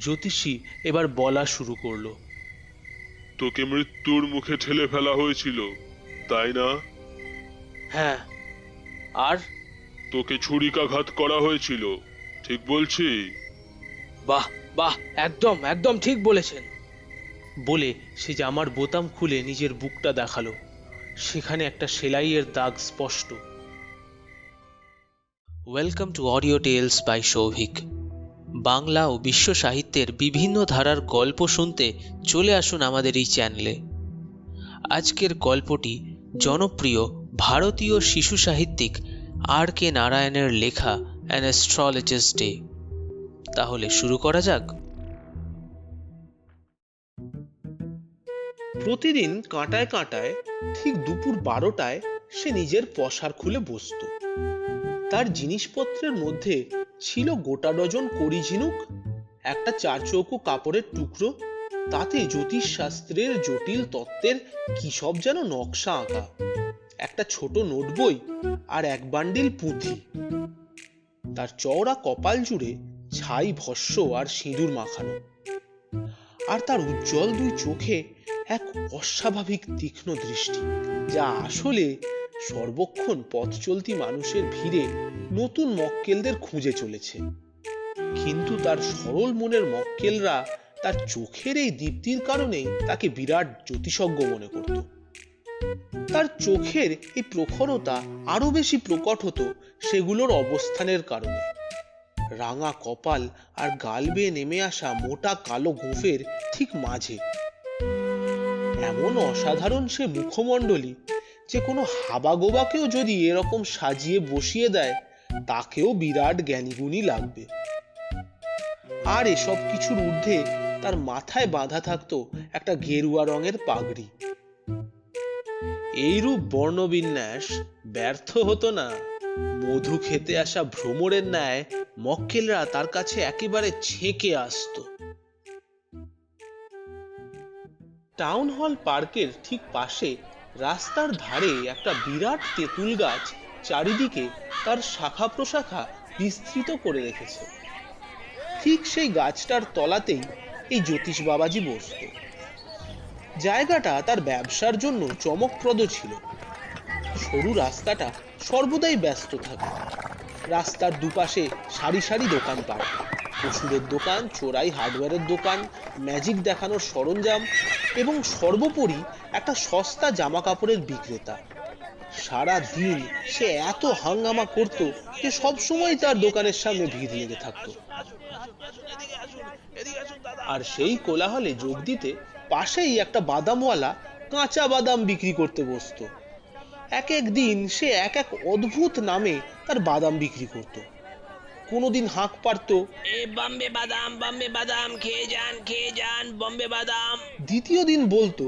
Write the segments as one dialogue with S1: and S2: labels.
S1: জ্যোতিষী এবার বলা শুরু করলো।
S2: তোকে মৃত্যুর মুখে ঠেলে ফেলা হয়েছিল, তাই না?
S1: হ্যাঁ, আর?
S2: তোকে ছুরিকাঘাত করা হয়েছিল, ঠিক বলছি?
S1: বাহ বাহ, একদম একদম ঠিক বলেছেন। বলে সে জামার বোতাম খুলে নিজের বুকটা দেখালো। সেখানে একটা সেলাইয়ের দাগ স্পষ্ট। Welcome to audio tales by Souvik. Bangla ও বিশ্ব সাহিত্যের বিভিন্ন ধারার গল্প শুনতে চলে আসুন আমাদের এই চ্যানেলে। আজকের গল্পটি জনপ্রিয় ভারতীয় শিশু সাহিত্যিক আর.কে নারায়ণের লেখা অ্যান অ্যাস্ট্রোলজার্স ডে। তাহলে শুরু করা যাক। প্রতিদিন কাঁটায় কাঁটায় ঠিক দুপুর 12টায় সে নিজের পসার খুলে বসত। তার জিনিসপত্রের মধ্যে ছিল গোটা ডজন কড়ি ঝিনুক, একটা 4 চৌকো কাপড়ের টুকরো, তাতে জ্যোতিষ শাস্ত্রের জটিল তত্ত্বের কি সব যেন নকশা আঁকা, একটা ছোট নোট বই আর এক বান্ডিল পুঁথি। তার চওড়া কপাল জুড়ে ছাই ভস্য আর সিঁদুর মাখানো, আর তার উজ্জ্বল দুই চোখে এক অস্বাভাবিক তীক্ষ্ণ দৃষ্টি, যা আসলে সর্বক্ষণ পথ চলতি মানুষের ভিড়ে নতুন মক্কেলদের খুঁজে চলেছে। কিন্তু তার সরল মনের মক্কেলরা তার চোখের এই দীপ্তির কারণেই তাকে বিরাট জ্যোতিষজ্ঞ মনে করত। তার চোখের এই প্রখরতা আরো বেশি প্রকট হতো সেগুলোর অবস্থানের কারণে। রাঙা কপাল আর গাল বেয়ে নেমে আসা মোটা কালো গোঁফের ঠিক মাঝে এমন অসাধারণ সে মুখমণ্ডলী যে কোনো হাবাগোবাকেও যদি এরকম সাজিয়ে বসিয়ে দেয়, তাকেও বিরাট জ্ঞানীগুণী লাগবে। আর এসব কিছুর ঊর্ধ্বে তার মাথায় বাঁধা থাকতো একটা গেরুয়া রঙের পাগড়ি। এইরূপ বর্ণবিন্যাস ব্যর্থ হতো না। মধু খেতে আসা ভ্রমরের ন্যায় মক্কেলরা তার কাছে একেবারে ছেঁকে আসতো। টাউন হল পার্কের ঠিক পাশে রাস্তার ধারে একটা বিরাট তেঁতুল গাছ চারিদিকে তার শাখা প্রশাখা বিস্তৃত করে রেখেছে। ঠিক সেই গাছটার তলাতেই এই জ্যোতিষ বাবাজি বসত। জায়গাটা তার ব্যবসার জন্য চমকপ্রদ ছিল। সরু রাস্তাটা সর্বদাই ব্যস্ত থাকে। রাস্তার দুপাশে সারি সারি দোকানপাট, ওষুধের দোকান, চোরাই হার্ডওয়্যারের দোকান, ম্যাজিক দেখানোর সরঞ্জাম এবং সর্বোপরি একটা সস্তা জামা কাপড়ের বিক্রেতা। সারা দিন সে এত হাঙ্গামা করত যে সব সময় তার দোকানের সামনে ভিড় লেগে থাকতো। আর সেই কোলাহলে যোগ দিতে পাশেই একটা বাদামওয়ালা কাঁচা বাদাম বিক্রি করতে বসতো। এক এক দিন সে এক এক অদ্ভুত নামে তার বাদাম বিক্রি করত। কোনোদিন হাঁক পারত,
S3: এ বম্বে বাদাম খেয়ে যান বম্বে বাদাম।
S1: দ্বিতীয় দিন বলতো,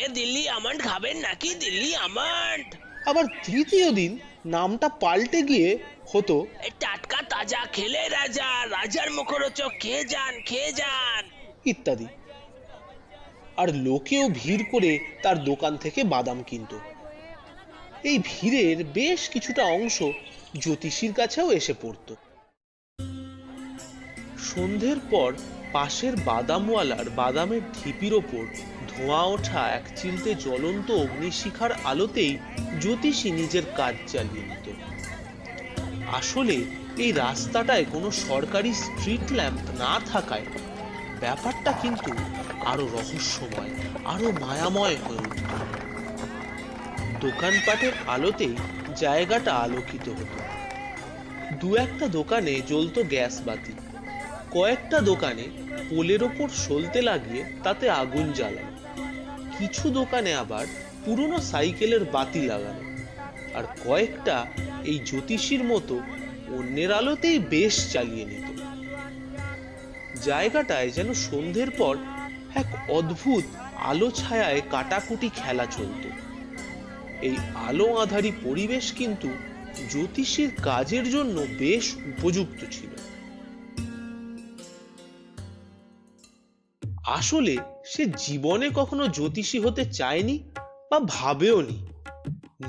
S3: এ দিল্লি আমন্ড খাবেন নাকি, দিল্লি আমন্ড।
S1: আবার তৃতীয় দিন নামটা পাল্টে গিয়ে হতো,
S3: এ টাটকা তাজা খেলে রাজা, রাজার মুখরোচক খেয়ে যান
S1: ইত্যাদি। আর লোকেও ভিড় করে তার দোকান থেকে বাদাম কিনত। এই ভিড়ের বেশ কিছুটা অংশ জ্যোতিষীর কাছেও এসে পড়ত। সন্ধ্যের পর পাশের বাদামওয়ালার বাদামের ঢিপির ওপর ধোঁয়া ওঠা এক চিলতে জ্বলন্ত অগ্নিশিখার আলোতেই জ্যোতিষী নিজের কাজ চালিয়ে নিত। আসলে এই রাস্তাটায় কোনো সরকারি স্ট্রিট ল্যাম্প না থাকায় ব্যাপারটা কিন্তু আরো রহস্যময়, আরো মায়াময় হয়ে উঠত। দোকানপাটের আলোতেই জায়গাটা আলোকিত হতো। দু একটা দোকানে জ্বলতো গ্যাস বাতি, কয়েকটা দোকানে পোলের ওপর সলতে লাগিয়ে তাতে আগুন জ্বালানো, কিছু দোকানে আবার পুরনো সাইকেলের বাতি লাগানো, আর কয়েকটা এই জ্যোতিষীর মতো অন্যের আলোতেই বেশ চালিয়ে নিত। জায়গাটায় যেন সন্ধ্যের পর এক অদ্ভুত আলো ছায়ায় কাটাকুটি খেলা চলত। এই আলো আঁধারি পরিবেশ কিন্তু জ্যোতিষীর কাজের জন্য বেশ উপযুক্ত ছিল। আসলে সে জীবনে কখনো জ্যোতিষী হতে চায়নি বা ভাবেওনি।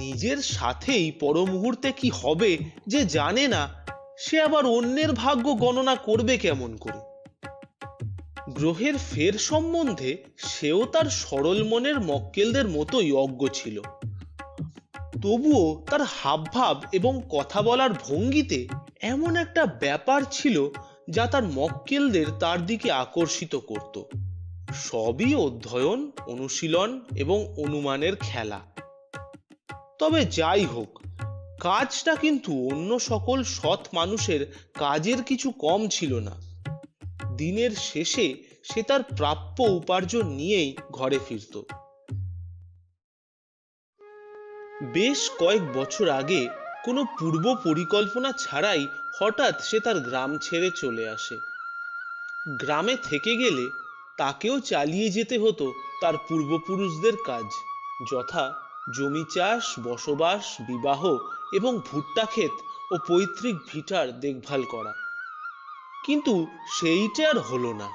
S1: নিজের সাথেই পর মুহূর্তে কি হবে যে জানে না, সে আবার অন্যের ভাগ্য গণনা করবে কেমন করে? গ্রহের ফের সম্বন্ধে সেও তার সরল মনের মক্কেলদের মতোই অজ্ঞ ছিল। তবুও তার হাবভাব এবং কথা বলার ভঙ্গিতে এমন একটা ব্যাপার ছিল যা তার মক্কেলদের তার দিকে আকর্ষিত করত। সবই অধ্যয়ন, অনুশীলন এবং অনুমানের খেলা। তবে যাই হোক, কাজটা কিন্তু অন্য সকল সৎ মানুষের কাজের কিছু কম ছিল না। দিনের শেষে সে তার প্রাপ্য উপার্জন নিয়েই ঘরে ফিরত। বেশ কয়েক বছর আগে কোনো পূর্ব পরিকল্পনা ছাড়াই হঠাৎ সে তার গ্রাম ছেড়ে চলে আসে। গ্রামে থেকে গেলে তাকেও চালিয়ে যেতে হতো তার পূর্বপুরুষদের কাজ, যথা জমি চাষ, বসবাস, বিবাহ এবং ভুট্টা ক্ষেত ও পৈতৃক ভিটার দেখভাল করা। কিন্তু সেইটা আর হলো না।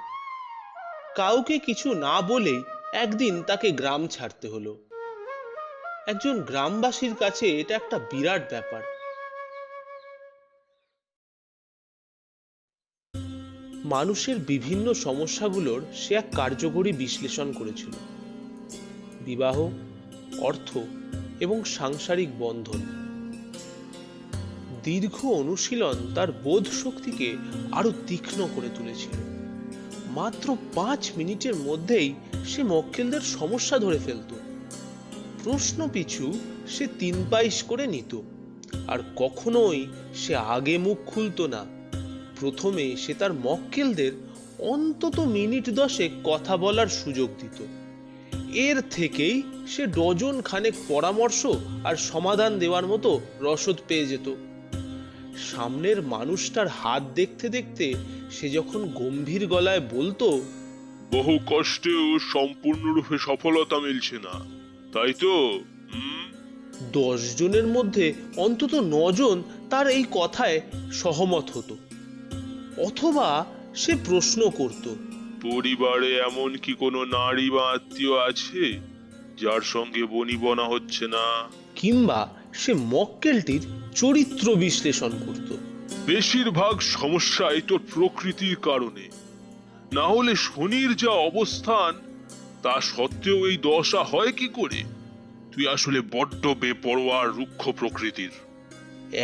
S1: কাউকে কিছু না বলেই একদিন তাকে গ্রাম ছাড়তে হলো। একজন গ্রামবাসীর কাছে এটা একটা বিরাট ব্যাপার। মানুষের বিভিন্ন সমস্যাগুলোর সে এক কার্যকরী বিশ্লেষণ করেছিল। বিবাহ, অর্থ এবং সাংসারিক বন্ধন। দীর্ঘ অনুশীলন তার বোধ শক্তিকে আরো তীক্ষ্ণ করে তুলেছিল। মাত্র 5 মিনিটের মধ্যেই সে মক্কেলদের সমস্যা ধরে ফেলত। প্রশ্ন পিছু সে 3 পয়স করে নিত, আর কখনোই সে আগে মুখ খুলতো না। প্রথমে সে তার মক্কেলদের অন্তত মিনিট 10 কথা বলার সুযোগ দিত। এর থেকেই সে ডজন খানেক পরামর্শ আর সমাধান দেওয়ার মতো রসদ পেয়ে যেত। সামনের মানুষটার হাত দেখতে দেখতে সে যখন গম্ভীর গলায় বলতো,
S2: বহু কষ্টেও সম্পূর্ণরূপে সফলতা মিলছে না, তাই তো?
S1: 10 জনের মধ্যে অন্তত 9 জন তার এই কথায় সহমত হতো। অথবা সে প্রশ্ন করত,
S2: পরিবারে এমন কি কোনো নারী বা আত্মীয় আছে যার সঙ্গে বনিবনা হচ্ছে না?
S1: কিংবা সে মক্কেলটির চরিত্র বিশ্লেষণ করত।
S2: বেশিরভাগ সমস্যাই তোর প্রকৃতির কারণে, না হলে শনির যা অবস্থান তা সত্ত্বেও এই দশা হয় কি করে? তুই আসলে বড্ড বেপরোয়া রুক্ষ প্রকৃতির।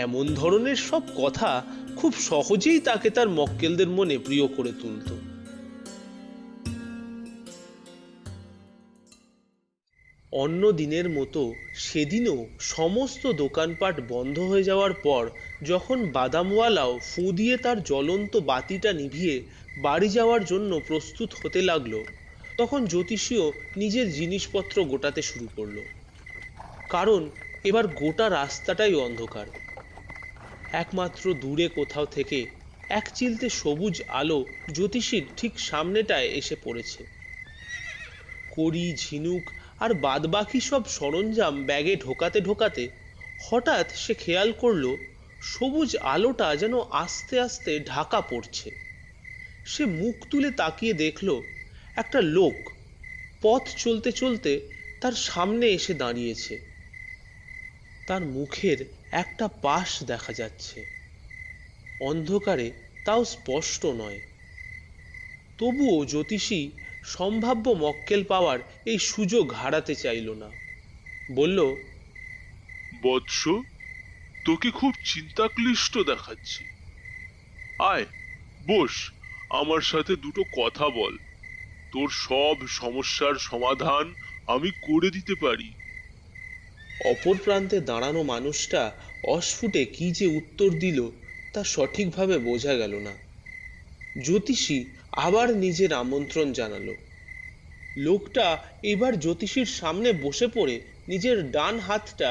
S1: এমন ধরনের সব কথা খুব সহজেই তাকে তার মক্কেলদের মনে প্রিয় করে তুলত। অন্য দিনের মতো সেদিনও সমস্ত দোকানপাট বন্ধ হয়ে যাওয়ার পর যখন বাদামওয়ালাও ফুঁ দিয়ে তার জ্বলন্ত বাতিটা নিভিয়ে বাড়ি যাওয়ার জন্য প্রস্তুত হতে লাগলো, তখন জ্যোতিষীও নিজের জিনিসপত্র গোটাতে শুরু করলো। কারণ এবার গোটা রাস্তাটাই অন্ধকার। একমাত্র দূরে কোথাও থেকে এক চিলতে সবুজ আলো জ্যোতিষীর ঠিক সামনেটায় এসে পড়েছে। কড়ি, ঝিনুক আর বাদবাকি সব সরঞ্জাম ব্যাগে ঢোকাতে ঢোকাতে হঠাৎ সে খেয়াল করলো সবুজ আলোটা যেন আস্তে আস্তে ঢাকা পড়ছে। সে মুখ তুলে তাকিয়ে দেখলো একটা লোক পথ চলতে চলতে তার সামনে এসে দাঁড়িয়েছে। তার মুখের একটা পাশ দেখা যাচ্ছে, অন্ধকারে তাও স্পষ্ট নয়। তবুও জ্যোতিষী সম্ভাব্য মক্কেল পাওয়ার এই সুযোগ হারাতে চাইল না। বলল,
S2: বৎস, তোকে খুব চিন্তাক্লিষ্ট দেখাচ্ছে। আয়, বস, আমার সাথে দুটো কথা বল। তোর সব সমস্যার সমাধান আমি করে দিতে পারি।
S1: অপর প্রান্তে দাঁড়ানো মানুষটা অস্ফুটে কি যে উত্তর দিল তা সঠিকভাবে বোঝা গেল না। জ্যোতিষী আবার নিজের আমন্ত্রণ জানালো। লোকটা এবার জ্যোতিষীর সামনে বসে পড়ে নিজের ডান হাতটা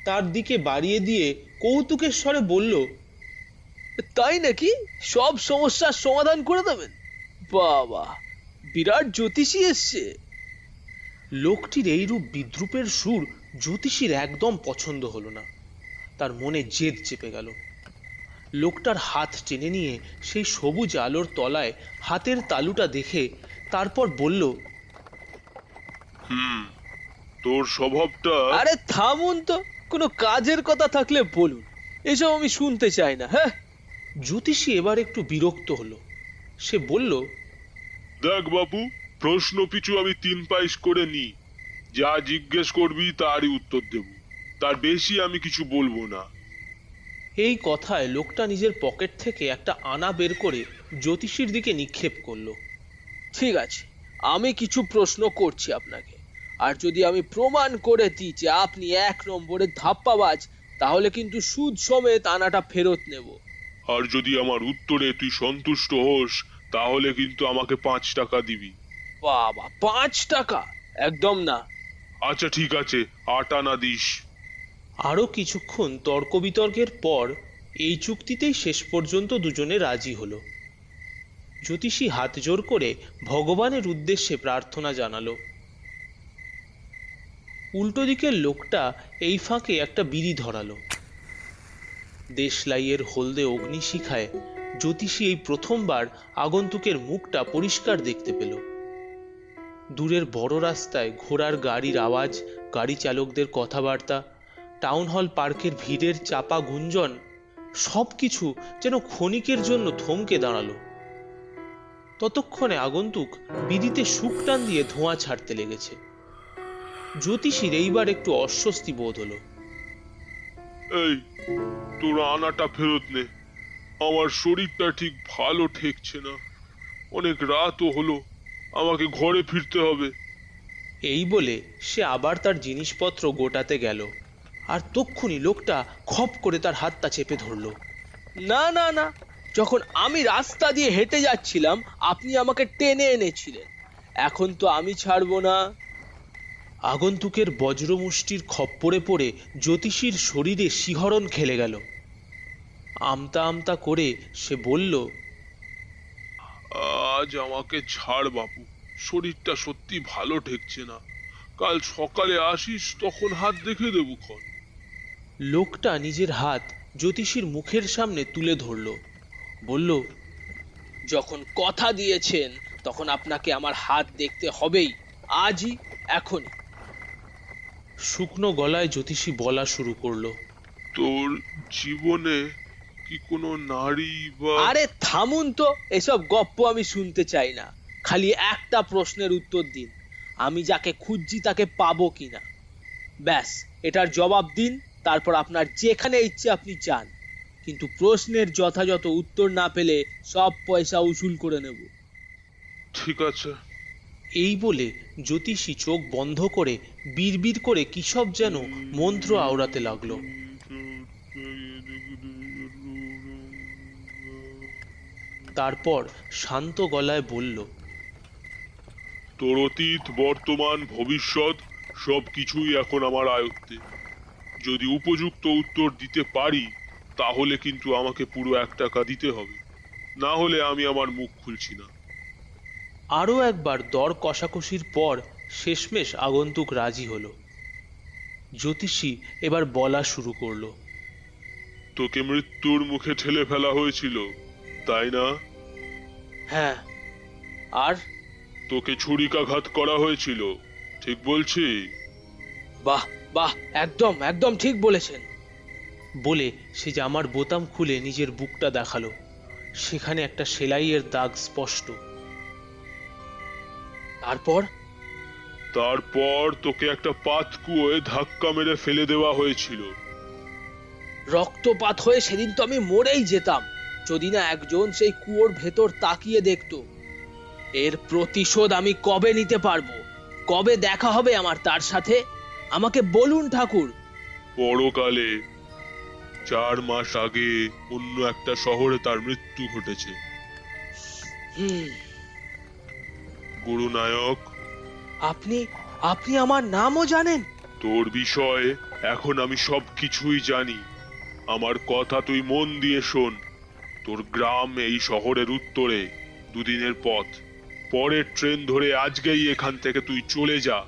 S1: তার দিকে বাড়িয়ে দিয়ে কৌতুকের স্বরে বলল,
S4: তাই নাকি? সব সমস্যার সমাধান করে দেবেন? বাবা, বিরাট জ্যোতিষী এসছে।
S1: লোকটির এইরূপ বিদ্রুপের সুর জ্যোতিষীর একদম পছন্দ হলো না। তার মনে জেদ চেপে গেল। লোকটার হাত টেনে নিয়ে সেই সবুজ আলোর তলায় হাতের তালুটা দেখে তারপর বলল,
S2: তোর স্বভাবটা...
S4: আরে থামুন তো, কোনো কাজের কথা থাকলে বলুন, এসব আমি শুনতে চাই না। হ্যাঁ।
S1: জ্যোতিষী এবার একটু বিরক্ত হলো। সে বলল,
S2: দেখ বাপু, প্রশ্ন পিছু আমি 3 পয়সা করে নি। যা জিজ্ঞেস করবি তারই উত্তর দেব, তার বেশি আমি কিছু বলবো না।
S1: এই কথায় লোকটা নিজের পকেট থেকে একটা আনা বের করে জ্যোতিষীর দিকে নিক্ষেপ করলো।
S4: ঠিক আছে, আমি কিছু প্রশ্ন করছি আপনাকে, আর যদি আমি প্রমাণ করে দিই যে আপনি 1 নম্বরের ধাপ্পাবাজ, তাহলে কিন্তু সুদ সমেত আনাটা ফেরত নেব।
S2: আর যদি আমার উত্তরে তুই সন্তুষ্ট হোস, তাহলে কিন্তু আমাকে 5 টাকা দিবি।
S4: বাবা, 5 টাকা? একদম না।
S2: আচ্ছা ঠিক আছে, 8 আনা দিস।
S1: আরো কিছুক্ষণ তর্ক বিতর্কের পর এই চুক্তিতেই শেষ পর্যন্ত দুজনে রাজি হলো। জ্যোতিষী হাত জোর করে ভগবানের উদ্দেশ্যে প্রার্থনা জানালো। উল্টো দিকের লোকটা এই ফাঁকে একটা বিড়ি ধরালো। দেশলাইয়ের হলদে অগ্নিশিখায় জ্যোতিষী এই প্রথমবার আগন্তুকের মুখটা পরিষ্কার দেখতে পেল। দূরের বড় রাস্তায় ঘোড়ার গাড়ির আওয়াজ, গাড়ি চালকদের কথাবার্তা, টাউন হল পার্কের ভিড়ের চাপা গুঞ্জন, সবকিছু যেন ক্ষণিকের জন্য থমকে দাঁড়ালো। ততক্ষণে আগন্তুক বিড়িতে শুক টান দিয়ে ধোঁয়া ছাড়তে লেগেছে। জ্যোতিষীর এইবার একটু অস্বস্তি বোধ হলো।
S2: এই, তোর আনাটা ফেরত নে। আমার শরীরটা ঠিক ভালো ঠেকছে না, অনেক রাতও হলো, আমাকে ঘরে ফিরতে হবে।
S1: এই বলে সে আবার তার জিনিসপত্র গোটাতে গেল, আর তক্ষুনি লোকটা খপ করে তার হাতটা চেপে ধরল।
S4: না না না, যখন আমি রাস্তা দিয়ে হেঁটে যাচ্ছিলাম আপনি আমাকে টেনে এনেছিলেন, এখন তো আমি ছাড়বো না।
S1: আগন্তুকের বজ্রমুষ্টির খপ্পরে পড়ে জ্যোতিষীর শরীরে শিহরণ খেলে গেল। আমতা আমতা করে সে বলল,
S2: আজ আমাকে ছাড় বাপু, শরীরটা সত্যি ভালো ঠেকছে না। কাল সকালে আসিস, তখন হাত দেখে দেবো খন।
S1: লোকটা নিজের হাত জ্যোতিষীর মুখের সামনে তুলে ধরল, বলল,
S4: যখন কথা দিয়েছেন তখন আপনাকে আমার হাত দেখতে হবেই, আজই, এখনই।
S1: শুকনো গলায় জ্যোতিষী বলা শুরু করলো,
S2: তোর জীবনে কি কোনো নারী বা...
S4: আরে থামুন তো, এসব গপ্প আমি শুনতে চাই না। খালি একটা প্রশ্নের উত্তর দিন, আমি যাকে খুঁজছি তাকে পাবো কিনা। ব্যাস, এটার জবাব দিন, তারপর আপনার যেখানে ইচ্ছে আপনি যান, কিন্তু প্রশ্নের যথাযথ উত্তর না পেলে সব পয়সা উসুল করে নেব।
S2: ঠিক আছে।
S1: এই বলে জ্যোতিষী চোখ বন্ধ করে বিড়বিড় করে কি সব যেন মন্ত্র আওড়াতে লাগলো। তারপর শান্ত গলায় বলল,
S2: তোর অতীত, বর্তমান, ভবিষ্যৎ সবকিছুই এখন আমার আয়ত্তে। যদি উপযুক্ত উত্তর দিতে পারি, তাহলে কিন্তু আমাকে পুরো 1 টাকা দিতে হবে, না হলে আমি আমার মুখ খুলছি না।
S1: আরো একবার দর কষাকষির পর শেষমেশ আগন্তুক রাজি হলো। জ্যোতিষী এবার বলা শুরু করলো,
S2: তোকে মৃত্যুর মুখে ঠেলে ফেলা হয়েছিল, তাই না?
S4: হ্যাঁ। আর?
S2: তোকে ছুরিকাঘাত করা হয়েছিল, ঠিক বলছি?
S4: বাহ বাহ, একদম একদম ঠিক বলেছেন।
S1: বলে সে জামার বোতাম খুলে নিজের বুকটা দেখালো। সেখানে একটা সেলাইয়ের দাগ স্পষ্ট।
S2: তারপর তোকে একটা পাতকুয়োয় ধাক্কা মেরে ফেলে দেওয়া হয়েছিল।
S4: রক্তপাত হয়ে সেদিন তো আমি মরেই যেতাম, যদি না একজন সেই কুয়োর ভেতর তাকিয়ে দেখতো। এর প্রতিশোধ আমি কবে নিতে পারবো? কবে দেখা হবে আমার তার সাথে? আমাকে বলুন ঠাকুর।
S2: পরকালে। 4 মাস আগে অন্য একটা শহরে তার মৃত্যু ঘটেছে। গুরুনায়ক,
S4: আপনি আপনি আমার নামও জানেন?
S2: তোর বিষয়ে এখন আমি সবকিছুই জানি। আমার কথা তুই মন দিয়ে শোন। তোর গ্রাম এই শহরের উত্তরে, 2 দিনের পথ। পরের ট্রেন ধরে আজকেই এখান থেকে তুই চলে যা।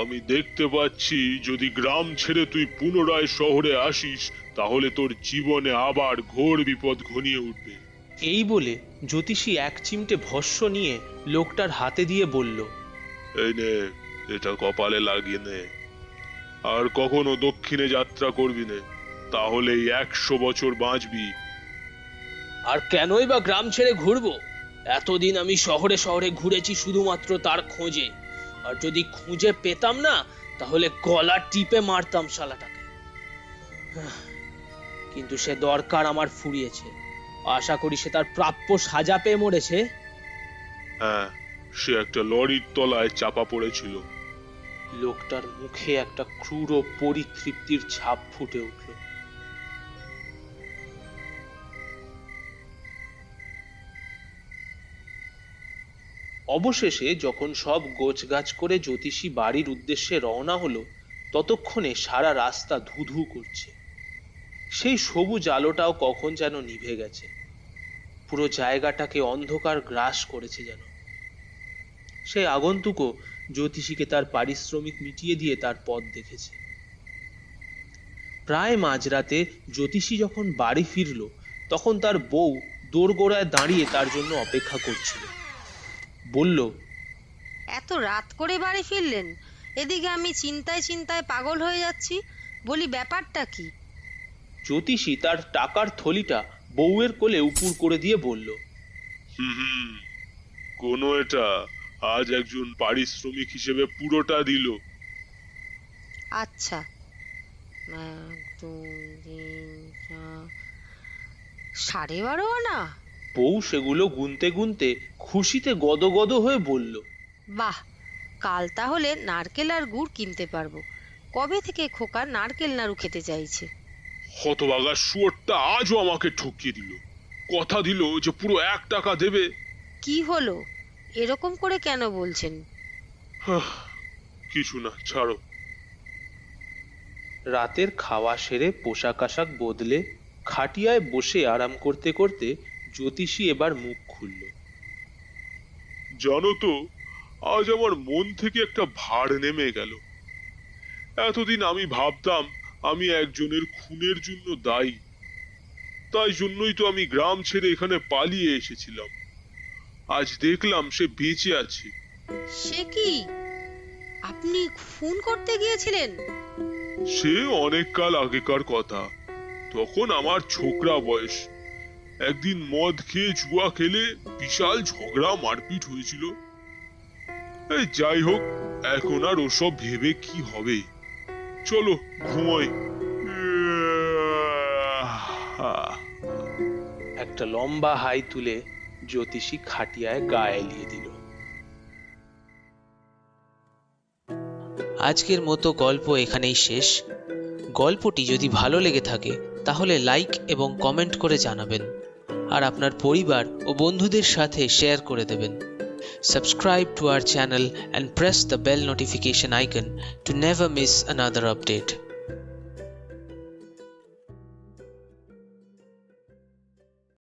S2: আমি দেখতে পাচ্ছি যদি গ্রাম ছেড়ে তুই পুনরায় শহরে আসিস, তাহলে তোর জীবনে আবার ঘোর বিপদ ঘনিয়ে উঠবে।
S1: এই বলে জ্যোতিষী এক চিমটে ভস্য নিয়ে লোকটার হাতে দিয়ে বলল,
S2: এই নে, এটা কপালে লাগিয়ে নে। আর কখনো দক্ষিণে যাত্রা করবি না, তাহলেই 100 বছর বাঁচবি।
S4: আর কেনই বা গ্রাম ছেড়ে ঘুরবো? এতদিন আমি শহরে শহরে ঘুরেছি শুধুমাত্র তার খোঁজে, আর যদি খুঁজে পেতাম না তাহলে গলা টিপে মারতাম শালাটাকে। কিন্তু সে দরকার আমার ফুরিয়েছে। আশা করি সে তার প্রাপ্য সাজা পেয়ে মরেছে।
S2: হ্যাঁ, সে একটা লরির তলায় চাপা পড়েছিল।
S1: লোকটার মুখে একটা ক্রূর ও পরিতৃপ্তির ছাপ ফুটে উঠল। অবশেষে যখন সব গোছগাছ করে জ্যোতিষী বাড়ির উদ্দেশ্যে রওনা হলো, ততক্ষণে সারা রাস্তা ধুধু করছে। সেই সবুজ আলোটাও কখন যেন নিভে গেছে। পুরো জায়গাটাকে অন্ধকার গ্রাস করেছে যেন। সেই আগন্তুকও জ্যোতিষীকে তার পারিশ্রমিক মিটিয়ে দিয়ে তার পথ দেখেছে। প্রায় মাঝরাতে জ্যোতিষী যখন বাড়ি ফিরল, তখন তার বউ দোরগোড়ায় দাঁড়িয়ে তার জন্য অপেক্ষা করছিল। বলল,
S5: এত রাত করে বাড়ি ফিরলেন? এদিকে আমি চিন্তায় চিন্তায় পাগল হয়ে যাচ্ছি। বলি, ব্যাপারটা কি?
S1: জ্যোতিষী তার টাকার থলিটা বউয়ের কোলে উপুর করে দিয়ে বলল,
S2: হুম, কোনো এটা আজ একজন পারিশ্রমিক হিসেবে পুরোটা দিল।
S5: আচ্ছা, 1, 2, 3, 4, 12.5 আনা।
S1: বউ সেগুলো গুনতে গুনতে খুশিতে গদগদ হয়ে বলল,
S5: বাহ, কাল তাহলে নারকেল আর গুড় কিনতে পারবো। কবে থেকে খোকা নারকেল নাড়ু খেতে চাইছে।
S2: হতভাগা শুয়োরটা আজও আমাকে ঠকিয়ে দিল। কথা দিল যে পুরো 1 টাকা দেবে।
S5: কি হলো? এরকম করে কেন বলছেন?
S2: কিছু না, ছাড়ো।
S1: রাতের খাওয়া সেরে পোশাক আশাক বদলে খাটিয়ায় বসে আরাম করতে করতে জ্যোতিষী এবার মুখ খুলল।
S2: জানো তো, আজ আমার মন থেকে একটা ভার নেমে গেল। এতদিন আমি ভাবতাম আমি একজনের খুনের জন্য দায়ী। তাই জন্যই তো আমি গ্রাম ছেড়ে এখানে পালিয়ে এসেছিলাম। আজ দেখলাম সে বেঁচে আছে।
S5: সে কি? আপনি ফোন করতে গিয়েছিলেন?
S2: সে অনেক কাল আগেকার কথা। তখন আমার ছোকরা বয়স। একদিন মদ খেয়ে জুয়া খেলে বিশাল ঝগড়া মারপিট হয়েছিল। এই যাই হোক, এখন আর ওসব ভেবে কি হবে। চলো ঘুমোই।
S1: একটা লম্বা হাই তুলে জ্যোতিষী খাটিয়ায় গা এলিয়ে দিল।
S4: আজকের মতো গল্প এখানেই শেষ। গল্পটি যদি ভালো লেগে থাকে তাহলে লাইক এবং কমেন্ট করে জানাবেন, আর আপনার পরিবার ও বন্ধুদের সাথে শেয়ার করে দেবেন। Subscribe to our channel and press the bell notification icon to never miss another update.